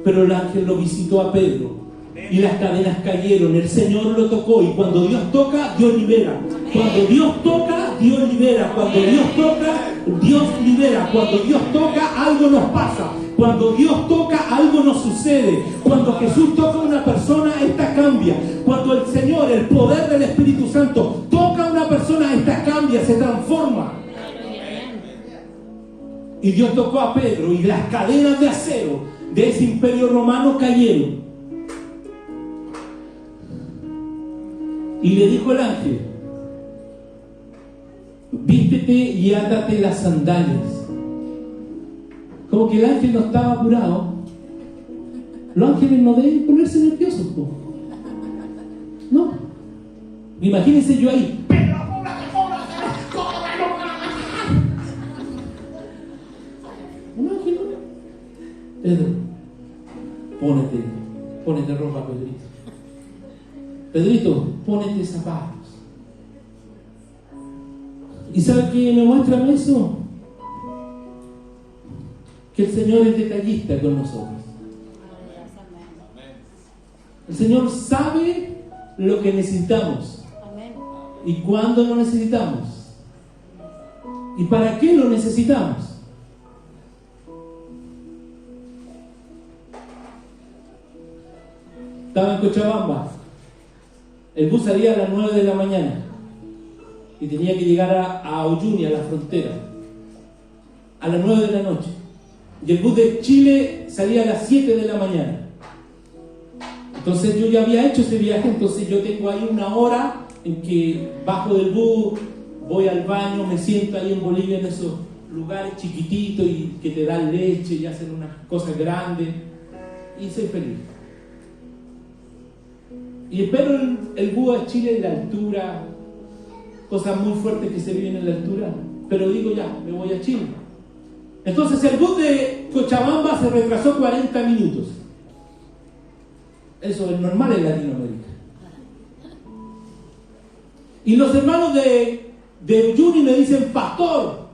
Speaker 1: Pero el ángel lo visitó a Pedro y las cadenas cayeron. El Señor lo tocó, y cuando Dios toca, Dios libera. Cuando Dios toca, Dios libera. Cuando Dios toca, Dios libera. Cuando Dios toca, algo nos pasa. Cuando Dios toca, algo nos sucede. Cuando Jesús toca a una persona, esta cambia. Cuando el Señor, el poder del Espíritu Santo, toca a una persona, esta cambia, se transforma. Y Dios tocó a Pedro, y las cadenas de acero de ese imperio romano cayeron. Y le dijo el ángel: vístete y átate las sandalias. Como que el ángel no estaba apurado. Los ángeles no deben ponerse nerviosos, ¿no? No. Imagínense yo ahí. Un ángel, ¿no? Pedro, pónete ropa, Pedrito. Pedrito, pónete zapatos. ¿Y sabe qué me muestra eso? Que el Señor es detallista con nosotros. El Señor sabe lo que necesitamos y cuándo lo necesitamos y para qué lo necesitamos. Estaba en Cochabamba. El bus salía a las 9 de la mañana y tenía que llegar a Uyuni, a la frontera. a las 9 de la noche. Y el bus de Chile salía a las 7 de la mañana. Entonces yo ya había hecho ese viaje, entonces yo tengo ahí una hora en que bajo del bus, voy al baño, me siento ahí en Bolivia en esos lugares chiquititos y que te dan leche y hacen unas cosas grandes, y soy feliz. Y espero el bus a Chile en la altura, cosas muy fuertes que se viven en la altura, pero digo ya, me voy a Chile. Entonces el bus de Cochabamba se retrasó 40 minutos. Eso es normal en Latinoamérica. Y los hermanos de Uyuni me dicen: pastor,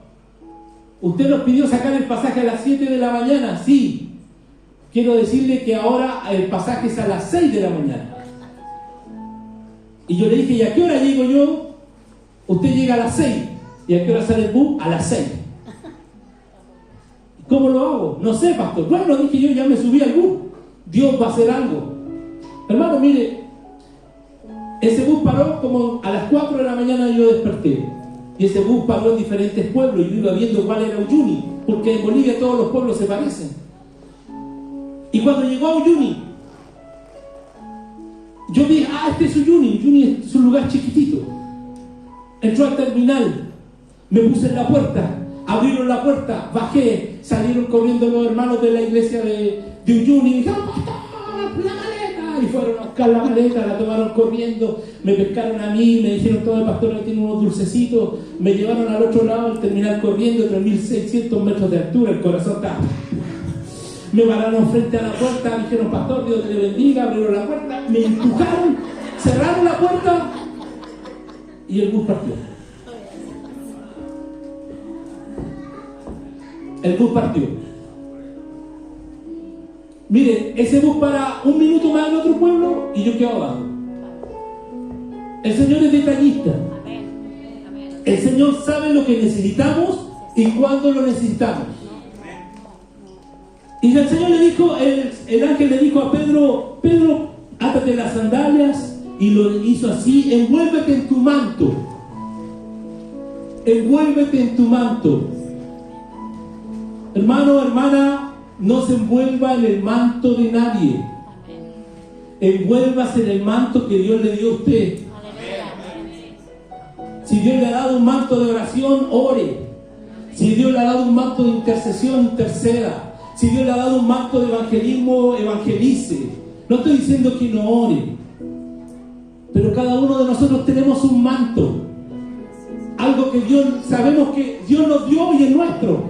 Speaker 1: usted nos pidió sacar el pasaje a las 7 de la mañana. Sí, quiero decirle que ahora el pasaje es a las 6 de la mañana. Y yo le dije: ¿y a qué hora llego yo? Usted llega a las 6. ¿Y a qué hora sale el bus? A las 6. ¿Cómo lo hago? No sé, pastor. Bueno, dije yo, ya me subí al bus. Dios va a hacer algo. Hermano, mire, ese bus paró como a las 4 de la mañana. Yo desperté. Y ese bus paró en diferentes pueblos. Y yo iba viendo cuál era Uyuni, porque en Bolivia todos los pueblos se parecen. Y cuando llegó a Uyuni, yo vi: este es Uyuni. Uyuni es un lugar chiquitito. Entró al terminal, me puse en la puerta, abrieron la puerta, bajé, salieron corriendo los hermanos de la iglesia de Uyuni y dijeron: ¡pastor, la maleta! Y fueron a buscar la maleta, la tomaron corriendo, me pescaron a mí, me dijeron: todo el pastor que tiene unos dulcecitos, me llevaron al otro lado del terminal corriendo, 3.600 metros de altura, el corazón estaba... Me pararon frente a la puerta, dijeron: pastor, Dios te bendiga, abrieron la puerta, me empujaron, cerraron la puerta y el bus partió. El bus partió. Mire, ese bus para un minuto más en otro pueblo y yo quedo abajo. El Señor es detallista. El Señor sabe lo que necesitamos y cuándo lo necesitamos. Y el Señor le dijo, el ángel le dijo a Pedro: Pedro, átate las sandalias. Y lo hizo así: envuélvete en tu manto. Envuélvete en tu manto. Hermano, hermana, no se envuelva en el manto de nadie. Envuélvase en el manto que Dios le dio a usted. Si Dios le ha dado un manto de oración, ore. Si Dios le ha dado un manto de intercesión, interceda. Si Dios le ha dado un manto de evangelismo, evangelice. No estoy diciendo que no ore, pero cada uno de nosotros tenemos un manto. Algo que Dios, sabemos que Dios nos dio y es nuestro.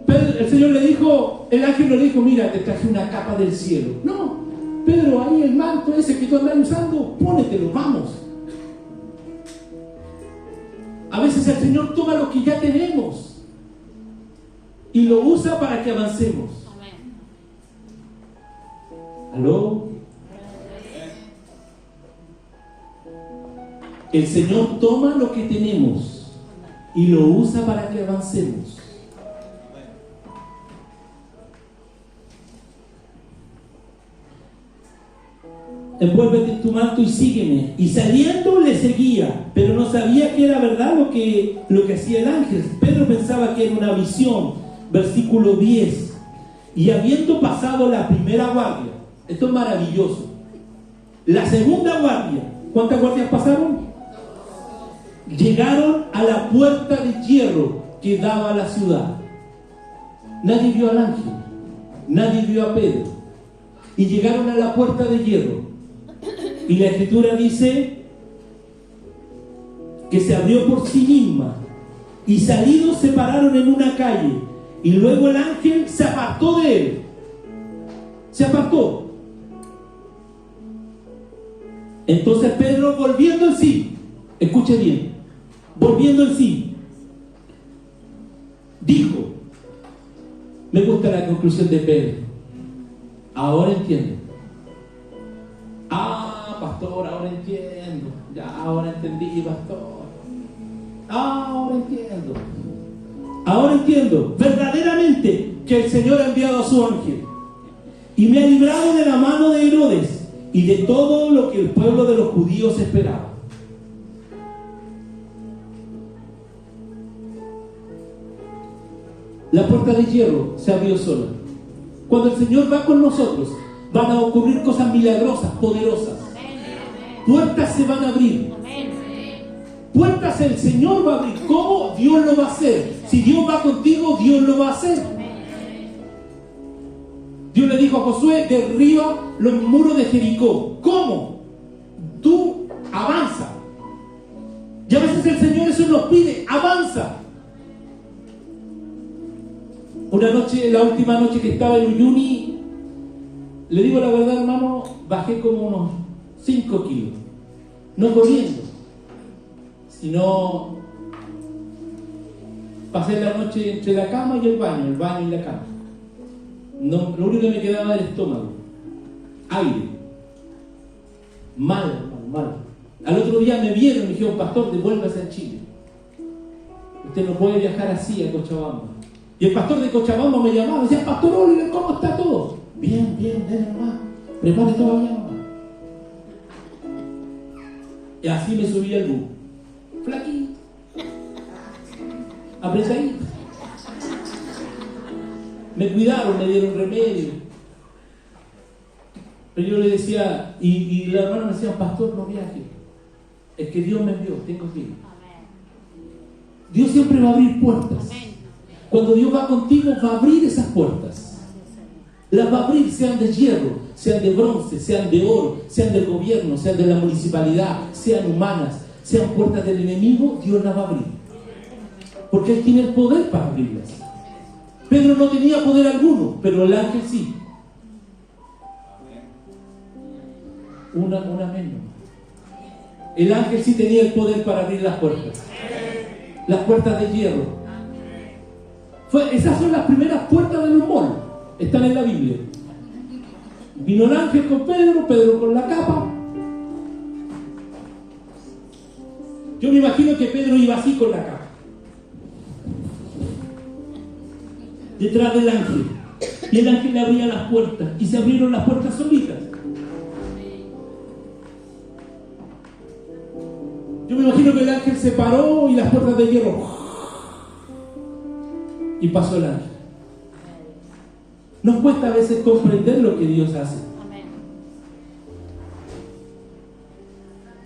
Speaker 1: Pedro, el Señor le dijo, el ángel le dijo: mira, te traje una capa del cielo. No, Pedro, ahí el manto ese que tú andas usando, pónetelo, vamos. A veces el Señor toma lo que ya tenemos y lo usa para que avancemos. ¿Aló? El Señor toma lo que tenemos y lo usa para que avancemos. Envuélvete en tu manto y sígueme. Y saliendo le seguía, pero no sabía que era verdad lo que hacía el ángel. Pedro pensaba que era una visión. Versículo 10. Y habiendo pasado la primera guardia, esto es maravilloso, la segunda guardia, ¿cuántas guardias pasaron? Llegaron a la puerta de hierro que daba a la ciudad. Nadie vio al ángel, nadie vio a Pedro, y llegaron a la puerta de hierro. Y la escritura dice que se abrió por sí misma, y salidos se pararon en una calle, y luego el ángel se apartó de él. Se apartó. Entonces Pedro, volviendo en sí, escuche bien, volviendo en sí, dijo, me gusta la conclusión de Pedro: ahora entiendo. Pastor, ahora entiendo. Ya, ahora entendí, pastor. Ahora entiendo. Ahora entiendo verdaderamente que el Señor ha enviado a su ángel y me ha librado de la mano de Herodes y de todo lo que el pueblo de los judíos esperaba. La puerta de hierro se abrió sola. Cuando el Señor va con nosotros, van a ocurrir cosas milagrosas, poderosas. Puertas se van a abrir. Puertas el Señor va a abrir. ¿Cómo? Dios lo va a hacer. Si Dios va contigo, Dios lo va a hacer. Dios le dijo a Josué: derriba los muros de Jericó. ¿Cómo? Tú avanza. Y a veces el Señor eso nos pide: avanza. Una noche, la última noche que estaba en Uyuni, le digo la verdad, hermano, bajé como unos 5 kilos. No corriendo, sino pasé la noche entre la cama y el baño y la cama. No, lo único que me quedaba era el estómago, aire. Mal, hermano, mal. Al otro día me vieron y me dijeron: pastor, devuélvase a Chile. Usted no puede viajar así a Cochabamba. Y el pastor de Cochabamba me llamaba, me decía: pastor Oliver, ¿cómo está todo? Bien, denle nomás, prepare todavía nomás. Y así me subí al bus, flaquito, apretadito. Me cuidaron, me dieron remedio. Pero yo le decía, y la hermana me decía: pastor, no viaje, es que Dios me envió, tengo que ir. Dios siempre va a abrir puertas. Cuando Dios va contigo, va a abrir esas puertas. Las va a abrir, sean de hierro, sean de bronce, sean de oro, sean del gobierno, sean de la municipalidad, sean humanas, sean puertas del enemigo. Dios las va a abrir, porque Él tiene el poder para abrirlas. Pedro no tenía poder alguno, pero el ángel sí. Una amén. El ángel sí tenía el poder para abrir las puertas de hierro. Esas son las primeras puertas de los moles. Están en la Biblia. Vino el ángel con Pedro con la capa. Yo me imagino que Pedro iba así con la capa, detrás del ángel. Y el ángel le abría las puertas. Y se abrieron las puertas solitas. Yo me imagino que el ángel se paró y las puertas de hierro. Y pasó el ángel. Nos cuesta a veces comprender lo que Dios hace.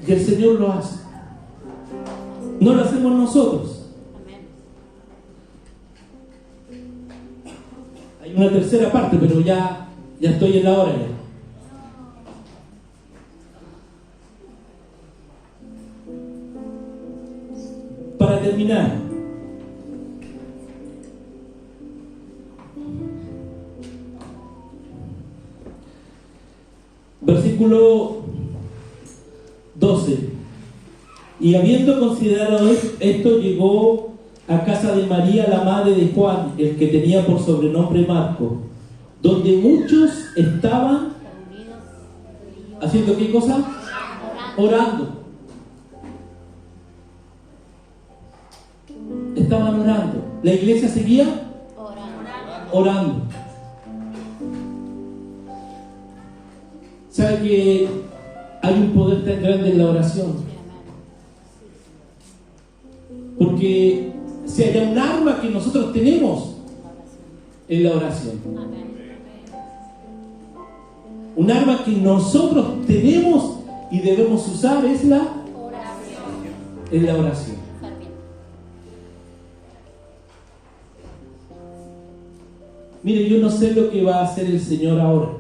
Speaker 1: Y el Señor lo hace. No lo hacemos nosotros. Hay una tercera parte, pero ya estoy en la hora ya. Para terminar, versículo 12. Y habiendo considerado esto, llegó a casa de María, la madre de Juan, el que tenía por sobrenombre Marco, donde muchos estaban haciendo ¿qué cosa? Orando. Estaban orando. La iglesia seguía orando. ¿Sabe que hay un poder tan grande en la oración? Porque si hay un arma que nosotros tenemos, es la oración. Un arma que nosotros tenemos y debemos usar es la oración. Mire, yo no sé lo que va a hacer el Señor ahora.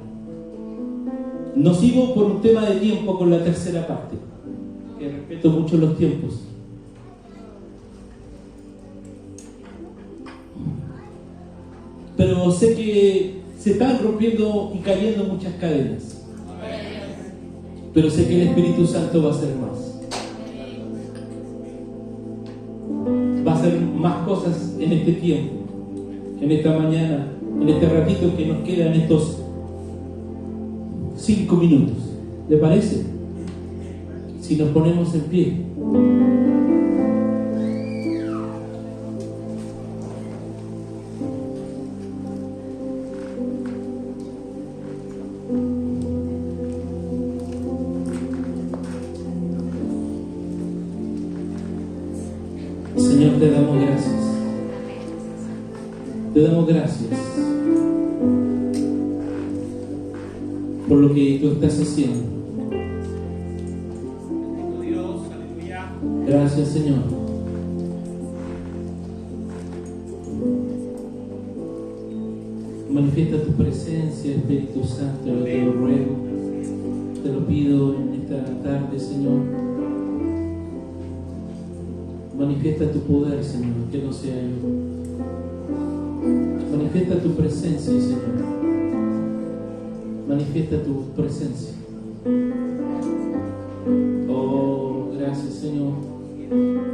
Speaker 1: No sigo por un tema de tiempo con la tercera parte, que respeto mucho los tiempos. Pero sé que se están rompiendo y cayendo muchas cadenas. Pero sé que el Espíritu Santo va a hacer más. Va a hacer más cosas en este tiempo, en esta mañana, en este ratito que nos queda, en estos 5 minutos. ¿Le parece? Si nos ponemos en pie. Señor, te damos gracias. Te damos gracias por lo que tú estás haciendo.
Speaker 7: Dios, aleluya.
Speaker 1: Gracias, Señor. Manifiesta tu presencia, Espíritu Santo, yo te lo ruego, te lo pido en esta tarde, Señor. Manifiesta tu poder, Señor, que no sea yo. Manifiesta tu presencia, Señor. Manifiesta tu presencia. Oh, gracias, Señor.